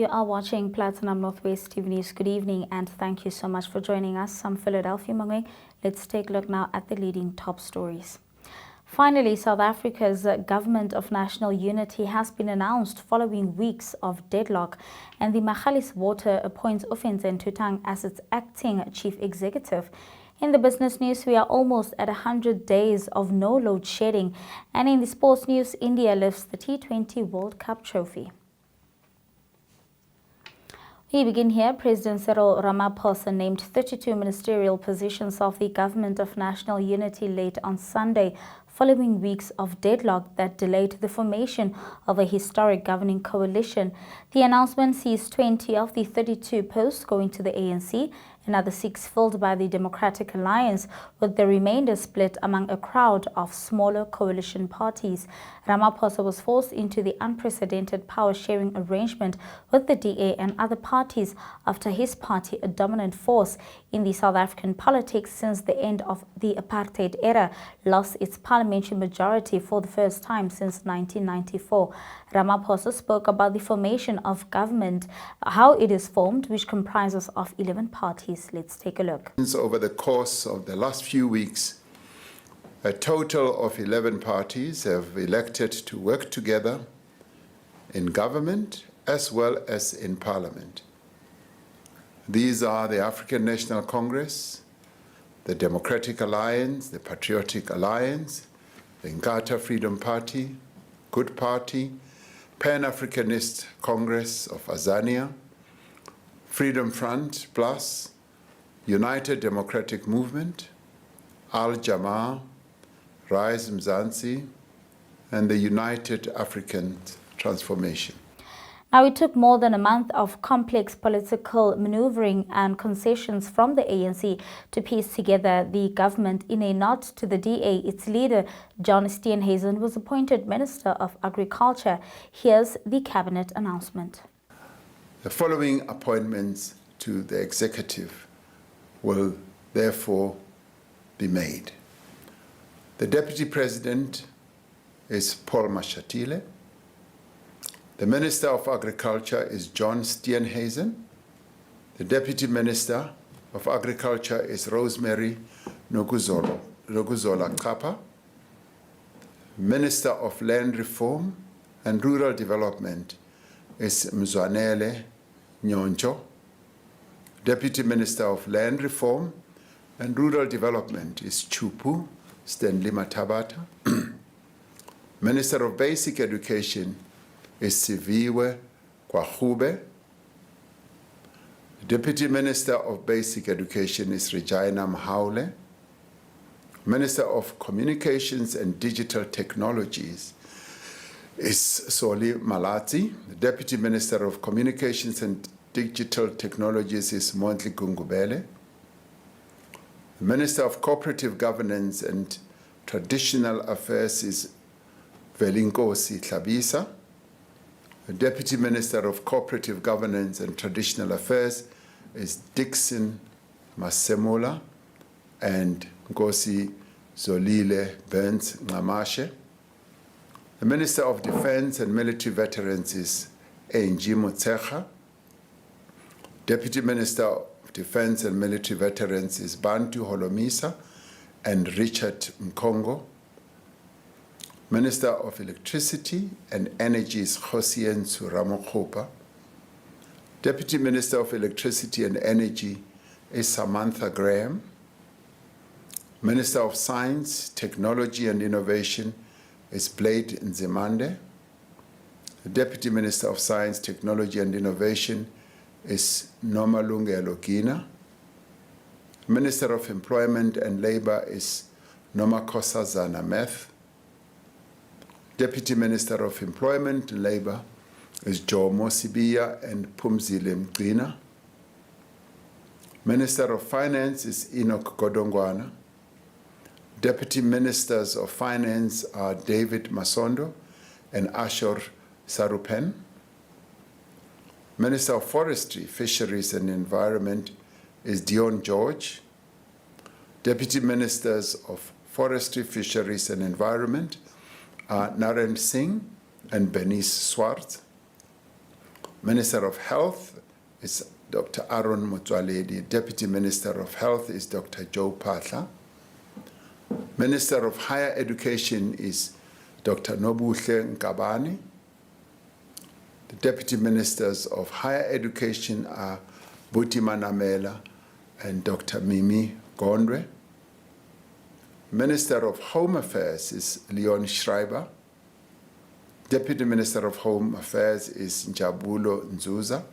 You are watching Platinum Northwest TV News. Good evening and thank you so much for joining us. I'm Philadelphia Mangoeng. Let's take a look now at the leading top stories. Finally, South Africa's Government of National Unity has been announced following weeks of deadlock, and the Magalies Water appoints Ofentse Ntutang as its acting chief executive. In the business news, we are almost at 100 days of no load shedding, and in the sports news, India lifts the T20 World Cup trophy. We begin here. President Cyril Ramaphosa named 32 ministerial positions of the Government of National Unity late on Sunday, following weeks of deadlock that delayed the formation of a historic governing coalition. The announcement sees 20 of the 32 posts going to the ANC, another 6 filled by the Democratic Alliance, with the remainder split among a crowd of smaller coalition parties. Ramaphosa was forced into the unprecedented power-sharing arrangement with the DA and other parties after his party, a dominant force in the South African politics since the end of the apartheid era, lost its parliamentary majority for the first time since 1994. Ramaphosa spoke about the formation of government, how it is formed, which comprises of 11 parties. Let's take a look. Over the course of the last few weeks, a total of 11 parties have elected to work together in government as well as in parliament. These are the African National Congress, the Democratic Alliance, the Patriotic Alliance, the Inkatha Freedom Party, Good Party, Pan-Africanist Congress of Azania, Freedom Front Plus, United Democratic Movement, Al-Jamaa, Rise Mzansi, and the United African Transformation. Now, it took more than a month of complex political maneuvering and concessions from the ANC to piece together the government. In a nod to the DA, its leader, John Steenhuisen, was appointed Minister of Agriculture. Here's the cabinet announcement. The following appointments to the executive will therefore be made. The Deputy President is Paul Mashatile. The Minister of Agriculture is John Steenhuisen. The Deputy Minister of Agriculture is Rosemary Nokuzola Kapa. Minister of Land Reform and Rural Development is Mzwanele Nyoncho. Deputy Minister of Land Reform and Rural Development is Chupu Stanley Matabata. Minister of Basic Education is Siviwe Kwahube. Deputy Minister of Basic Education is Regina Mahaule. Minister of Communications and Digital Technologies is Soli Malati. The Deputy Minister of Communications and Digital Technologies is Mondli Gungubele. The Minister of Cooperative Governance and Traditional Affairs is Velinkosi Tlabisa. The Deputy Minister of Cooperative Governance and Traditional Affairs is Dixon Masemola and Nkosi Zolile Burns Ngamashe. The Minister of Defense and Military Veterans is Angie Motsecha. Deputy Minister of Defense and Military Veterans is Bantu Holomisa and Richard Mkongo. Minister of Electricity and Energy is Hosien Suramokhopa. Deputy Minister of Electricity and Energy is Samantha Graham. Minister of Science, Technology and Innovation is Blade Nzimande. The Deputy Minister of Science, Technology and Innovation is Nomalungelo Gina. Minister of Employment and Labor is Nomakosazana Meth. Deputy Minister of Employment and Labor is Joe Mosibia and Pumzile Mgcina. Minister of Finance is Enoch Godongwana. Deputy Ministers of Finance are David Masondo and Ashor Sarupen. Minister of Forestry, Fisheries and Environment is Dion George. Deputy Ministers of Forestry, Fisheries and Environment are Naren Singh and Bernice Swart. Minister of Health is Dr. Aaron Motsoaledi. Deputy Minister of Health is Dr. Joe Phatla. Minister of Higher Education is Dr. Nobuhle Nkabani. The Deputy Ministers of Higher Education are Buti Manamela and Dr. Mimi Gondwe. Minister of Home Affairs is Leon Schreiber. Deputy Minister of Home Affairs is Njabulo Nzuza.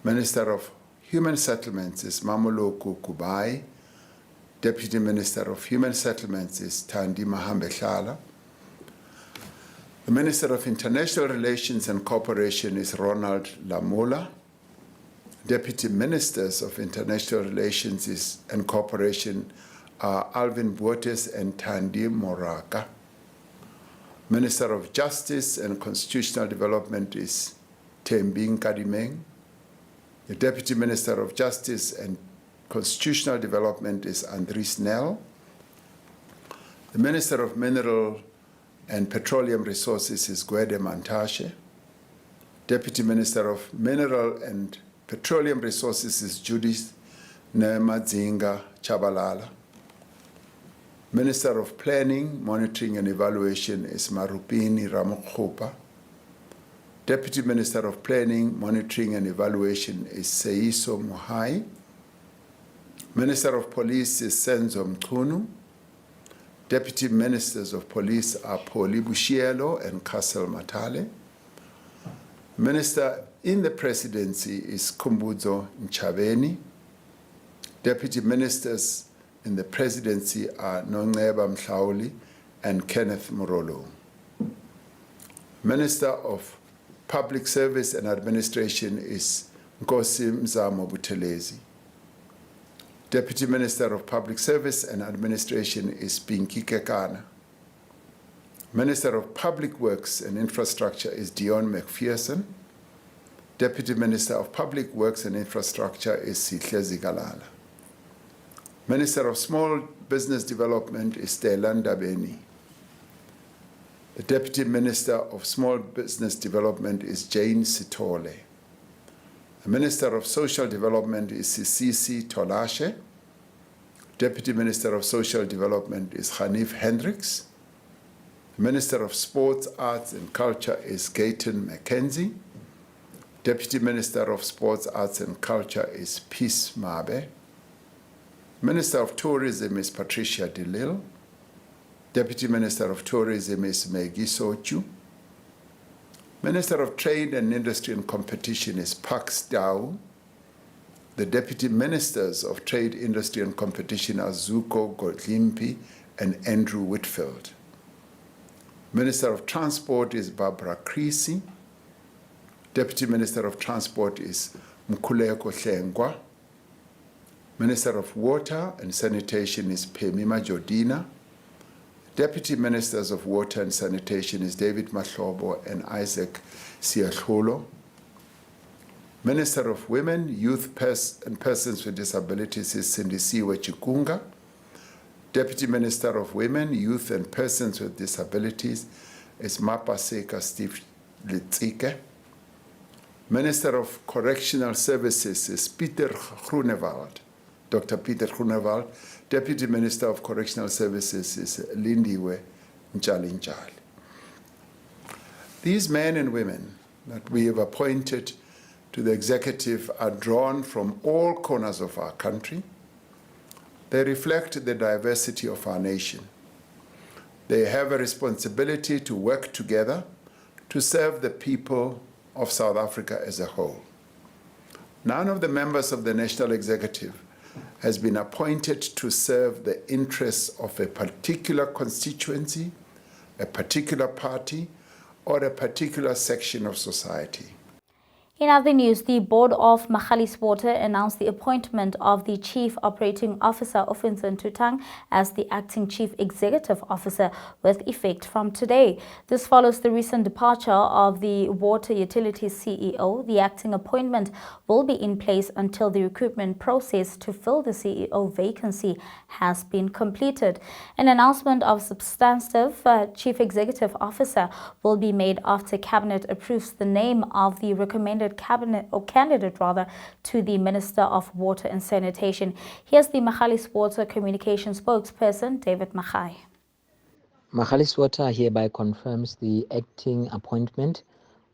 Minister of Human Settlements is Mamoloku Kubai. Deputy Minister of Human Settlements is Thandi Mahambehlala. The Minister of International Relations and Cooperation is Ronald Lamola. Deputy Ministers of International Relations and Cooperation are Alvin Buotes and Thandi Moraka. Minister of Justice and Constitutional Development is Thembing Kadimeng. The Deputy Minister of Justice and Constitutional Development is Andries Nel. The Minister of Mineral and Petroleum Resources is Gwede Mantashe. Deputy Minister of Mineral and Petroleum Resources is Judith Nemadzinga Chabalala. Minister of Planning, Monitoring and Evaluation is Marupini Ramokgopa. Deputy Minister of Planning, Monitoring and Evaluation is Seiso Muhai. Minister of Police is Senzo Mchunu. Deputy Ministers of Police are Poli Bushielo and Castle Matale. Minister in the Presidency is Kumbuzo Nchabeni. Deputy Ministers in the Presidency are Nongeba Mhlauli and Kenneth Murolo. Minister of Public Service and Administration is Nkosi Mzamo Buthelezi. Deputy Minister of Public Service and Administration is Pinky Kekana. Minister of Public Works and Infrastructure is Dion McPherson. Deputy Minister of Public Works and Infrastructure is Sihle Zigalala. Minister of Small Business Development is Telan Dabeni. The Deputy Minister of Small Business Development is Jane Sitole. The Minister of Social Development is Sisisi Tolashe. Deputy Minister of Social Development is Hanif Hendricks. The Minister of Sports, Arts and Culture is Gayton McKenzie. Deputy Minister of Sports, Arts and Culture is Peace Mabe. Minister of Tourism is Patricia DeLille. Deputy Minister of Tourism is Maggie Sochu. Minister of Trade and Industry and Competition is Pax Dao. The Deputy Ministers of Trade, Industry and Competition are Zuko Godlimpi and Andrew Whitfield. Minister of Transport is Barbara Creasy. Deputy Minister of Transport is Mkhuleko Hlengwa. Minister of Water and Sanitation is Phemima Jodina. Deputy Ministers of Water and Sanitation is David Mahlobo and Isaac Siahlolo. Minister of Women, Youth and Persons with Disabilities is Sindisiwe Chikunga. Deputy Minister of Women, Youth and Persons with Disabilities is Mapaseka Steve Litzike. Minister of Correctional Services is Peter Groenewald. Dr. Peter Groenewald. Deputy Minister of Correctional Services is Lindiwe Njalinjali. These men and women that we have appointed to the executive are drawn from all corners of our country. They reflect the diversity of our nation. They have a responsibility to work together to serve the people of South Africa as a whole. None of the members of the National Executive has been appointed to serve the interests of a particular constituency, a particular party, or a particular section of society. In other news, the board of Magalieswater announced the appointment of the Chief Operating Officer of Ntutang as the acting Chief Executive Officer with effect from today. This follows the recent departure of the water utilities CEO. The acting appointment will be in place until the recruitment process to fill the CEO vacancy has been completed. An announcement of substantive Chief Executive Officer will be made after Cabinet approves the name of the recommended candidate to the Minister of Water and Sanitation. Here's the Magalieswater communication spokesperson, David Magai. Magalieswater hereby confirms the acting appointment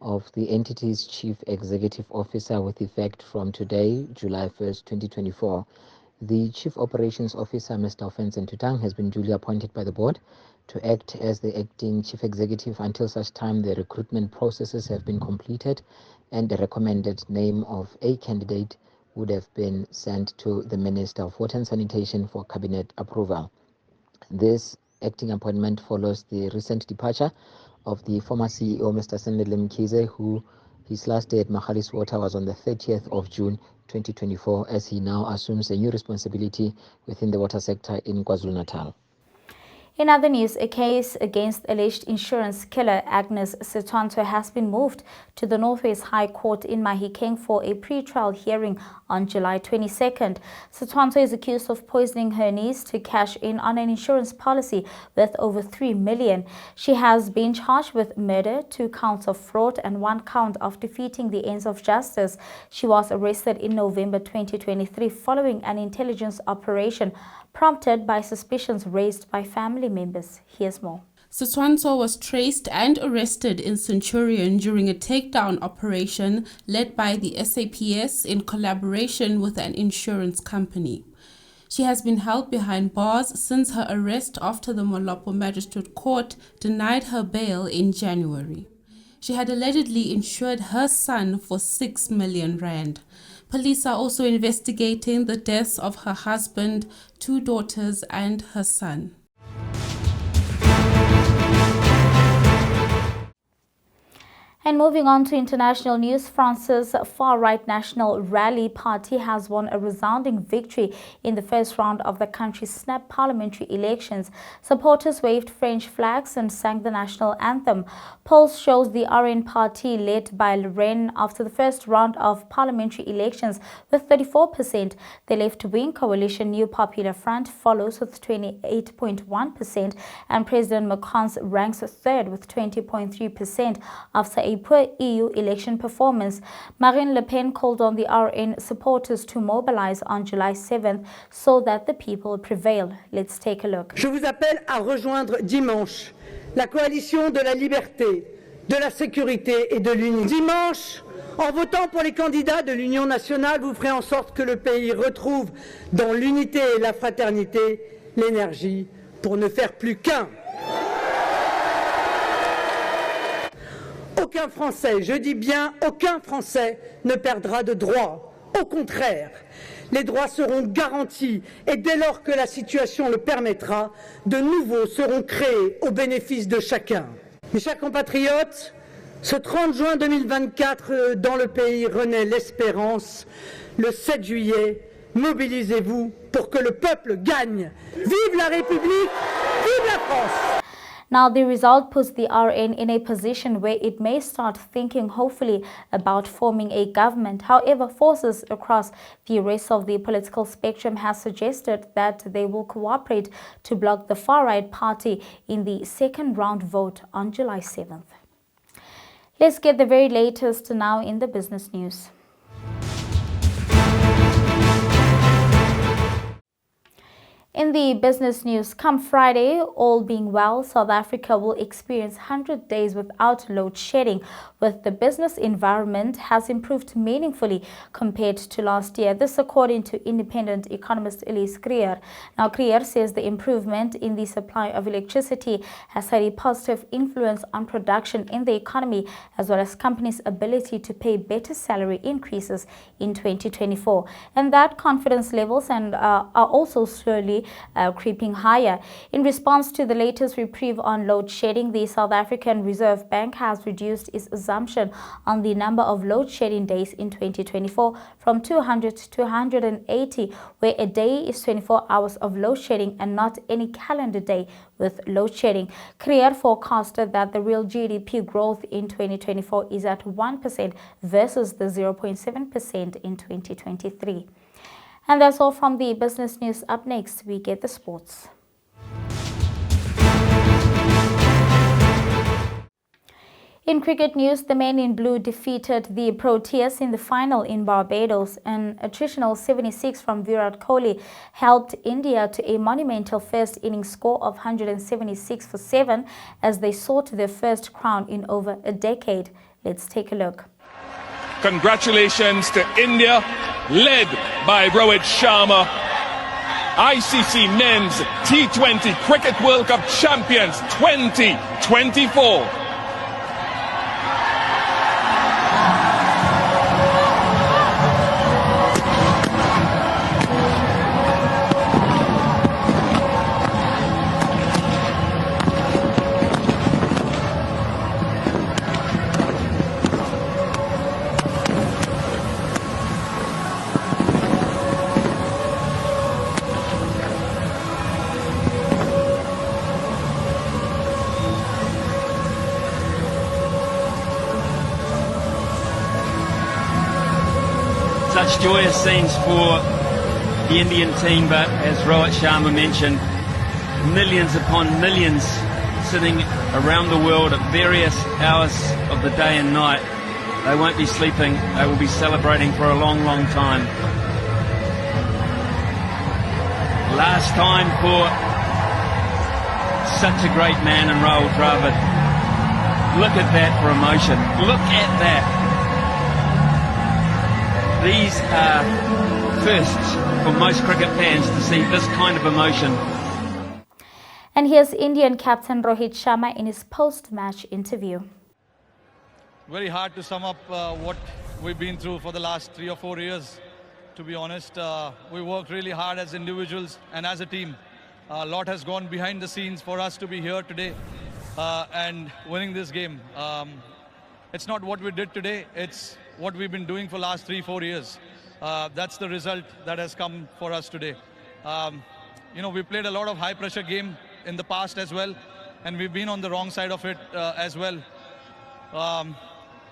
of the entity's Chief Executive Officer with effect from today, July 1st, 2024. The Chief Operations Officer, Mr. Ntutang, has been duly appointed by the board to act as the acting Chief Executive until such time the recruitment processes have been completed and the recommended name of a candidate would have been sent to the Minister of Water and Sanitation for Cabinet approval. This acting appointment follows the recent departure of the former CEO, Mr. Sendele Mkhize, who his last day at Magalieswater was on the 30th of June 2024, as he now assumes a new responsibility within the water sector in KwaZulu-Natal. In other news, a case against alleged insurance killer Agnes Setwanto has been moved to the Northwest High Court in Mahikeng for a pre-trial hearing on July 22nd. Setwanto is accused of poisoning her niece to cash in on an insurance policy worth over 3 million. She has been charged with murder, 2 counts of fraud, and 1 count of defeating the ends of justice. She was arrested in November 2023 following an intelligence operation prompted by suspicions raised by family members. Here's more. Setwanto was traced and arrested in Centurion during a takedown operation led by the SAPS in collaboration with an insurance company. She has been held behind bars since her arrest after the Molopo Magistrate Court denied her bail in January. She had allegedly insured her son for 6 million rand. Police are also investigating the deaths of her husband, 2 daughters, and her son. And moving on to international news, France's far-right National Rally Party has won a resounding victory in the first round of the country's snap parliamentary elections. Supporters waved French flags and sang the national anthem. Polls shows the RN party led by Levrone after the first round of parliamentary elections with 34%. The left-wing coalition New Popular Front follows with 28.1%, and President Macron's ranks third with 20.3% after a poor EU election performance. Marine Le Pen called on the RN supporters to mobilize on July 7th so that the people prevail. Let's take a look. Je vous appelle à rejoindre dimanche la coalition de la liberté, de la sécurité et de l'unité. Dimanche, en votant pour les candidats de l'Union nationale, vous ferez en sorte que le pays retrouve dans l'unité et la fraternité l'énergie pour ne faire plus qu'un. Aucun Français, je dis bien aucun Français, ne perdra de droits. Au contraire, les droits seront garantis et dès lors que la situation le permettra, de nouveaux seront créés au bénéfice de chacun. Mes chers compatriotes, ce 30 juin 2024, dans le pays renaît l'espérance. Le 7 juillet, mobilisez-vous pour que le peuple gagne. Vive la République, vive la France! Now, the result puts the RN in a position where it may start thinking, hopefully, about forming a government. However, forces across the rest of the political spectrum have suggested that they will cooperate to block the far-right party in the second round vote on July 7th. Let's get the very latest now in the business news. In the business news, come Friday, all being well, South Africa will experience 100 days without load shedding, with the business environment has improved meaningfully compared to last year. This according to independent economist Elise Creer. Now, Creer says the improvement in the supply of electricity has had a positive influence on production in the economy, as well as companies' ability to pay better salary increases in 2024. And that confidence levels are also slowly creeping higher. In response to the latest reprieve on load shedding, the South African Reserve Bank has reduced its assumption on the number of load shedding days in 2024 from 200 to 280, where a day is 24 hours of load shedding and not any calendar day with load shedding. Creer forecasted that the real GDP growth in 2024 is at 1% versus the 0.7% in 2023. And that's all from the business news. Up next, we get the sports. In cricket news, the men in blue defeated the Proteas in the final in Barbados. An attritional 76 from Virat Kohli helped India to a monumental first innings score of 176 for 7 as they sought their first crown in over a decade. Let's take a look. Congratulations to India, led by Rohit Sharma, ICC Men's T20 Cricket World Cup champions 2024. Such joyous scenes for the Indian team, but as Rohit Sharma mentioned, millions upon millions sitting around the world at various hours of the day and night. They won't be sleeping, they will be celebrating for a long, long time. Last time for such a great man in Rahul Dravid. Look at that for emotion. Look at that. These are firsts for most cricket fans to see this kind of emotion. And here's Indian captain Rohit Sharma in his post-match interview. Very hard to sum up what we've been through for the last 3 or 4 years, to be honest. We worked really hard as individuals and as a team. A lot has gone behind the scenes for us to be here today and winning this game. It's not what we did today, it's what we've been doing for the last 3-4 years. That's the result that has come for us today. We played a lot of high pressure game in the past as well, and we've been on the wrong side of it as well.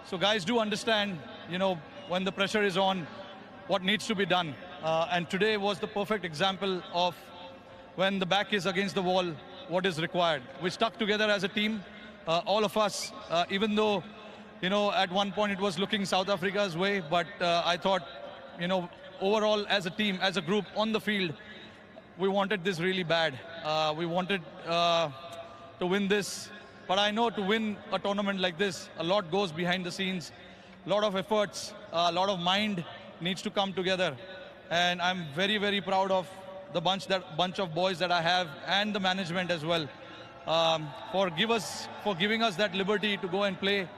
So guys do understand, when the pressure is on, what needs to be done. And today was the perfect example of when the back is against the wall, what is required. We stuck together as a team, all of us, even though at one point it was looking South Africa's way, but I thought, overall as a team, as a group on the field, we wanted this really bad. We wanted to win this, but I know to win a tournament like this, a lot goes behind the scenes, a lot of efforts, a lot of mind needs to come together. And I'm very, very proud of the bunch of boys that I have and the management as well for giving us that liberty to go and play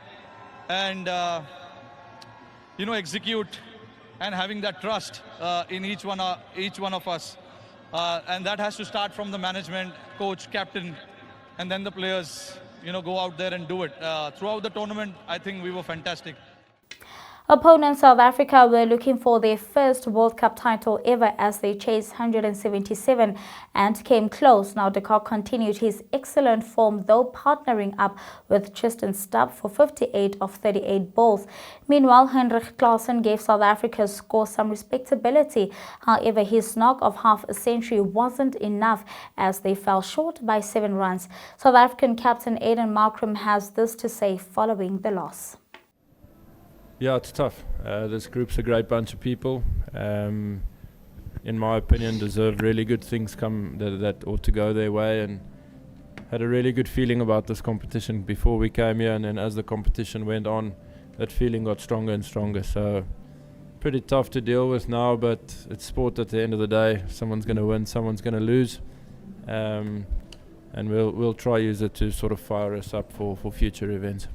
and execute and having that trust in each one of us, and that has to start from the management, coach, captain, and then the players go out there and do it. Throughout the tournament, I think we were fantastic. Opponents South Africa were looking for their first World Cup title ever as they chased 177 and came close. Now de Kock continued his excellent form, though partnering up with Tristan Stubb for 58 of 38 balls. Meanwhile, Henrik Klaasen gave South Africa's score some respectability. However, his knock of half a century wasn't enough as they fell short by 7 runs. South African captain Aiden Markram has this to say following the loss. Yeah, it's tough. This group's a great bunch of people. In my opinion, deserved really good things that ought to go their way, and had a really good feeling about this competition before we came here, and then as the competition went on, that feeling got stronger and stronger. So pretty tough to deal with now, but it's sport at the end of the day. Someone's going to win, someone's going to lose, and we'll try use it to sort of fire us up for future events.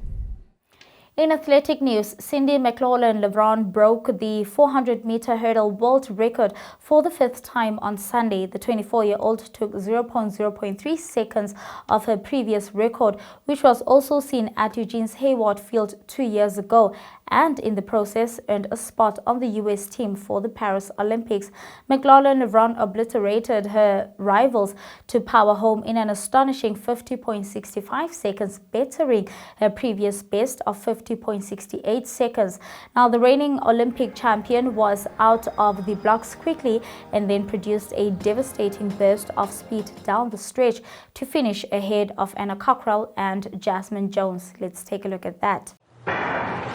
In athletic news, McLaughlin-Levrone broke the 400-meter hurdle world record for the 5th time on Sunday. The 24-year-old took 0.3 seconds of her previous record, which was also seen at Eugene's Hayward Field 2 years ago, and in the process earned a spot on the U.S. team for the Paris Olympics. McLaughlin-Levrone obliterated her rivals to power home in an astonishing 50.65 seconds, bettering her previous best of 50.68 seconds. Now, the reigning Olympic champion was out of the blocks quickly and then produced a devastating burst of speed down the stretch to finish ahead of Anna Cockrell and Jasmine Jones. Let's take a look at that.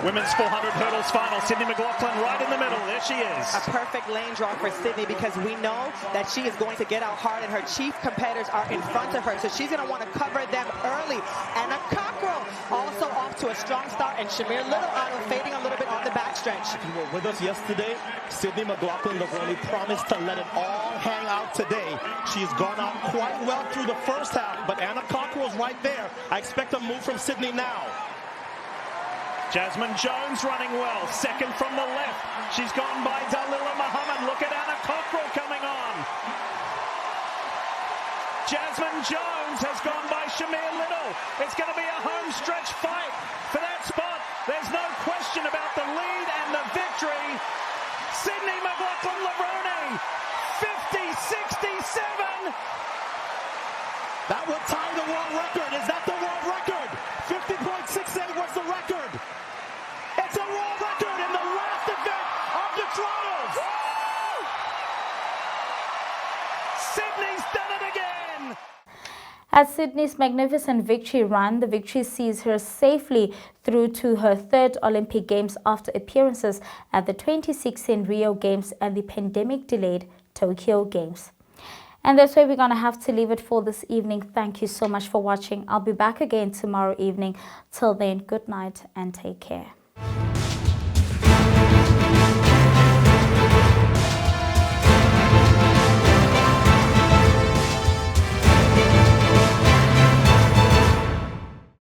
Women's 400 hurdles final. Sydney McLaughlin right in the middle. There she is. A perfect lane draw for Sydney because we know that she is going to get out hard and her chief competitors are in front of her. So she's going to want to cover them early. Anna Cockrell also off to a strong start, and Shamir Little fading a little bit on the backstretch. If you were with us yesterday, Sydney McLaughlin-Levrone promised to let it all hang out today. She has gone out quite well through the first half, but Anna Cockrell's right there. I expect a move from Sydney now. Jasmine Jones running well, second from the left. She's gone by Dalila Muhammad. Look at Anna Cockrell coming on. Jasmine Jones has gone by Shamir Little. It's going to be a home stretch fight for that spot. There's no question about the lead and the victory. Sydney McLaughlin-Levrone, 50.67. That would tie the world record. Is that the world record? 50.68 was the record. It's a world record in the last event of the trials. Sydney's done it again. At Sydney's magnificent victory run, the victory sees her safely through to her 3rd Olympic Games after appearances at the 2016 Rio Games and the pandemic-delayed Tokyo Games. And that's where we're going to have to leave it for this evening. Thank you so much for watching. I'll be back again tomorrow evening. Till then, good night and take care.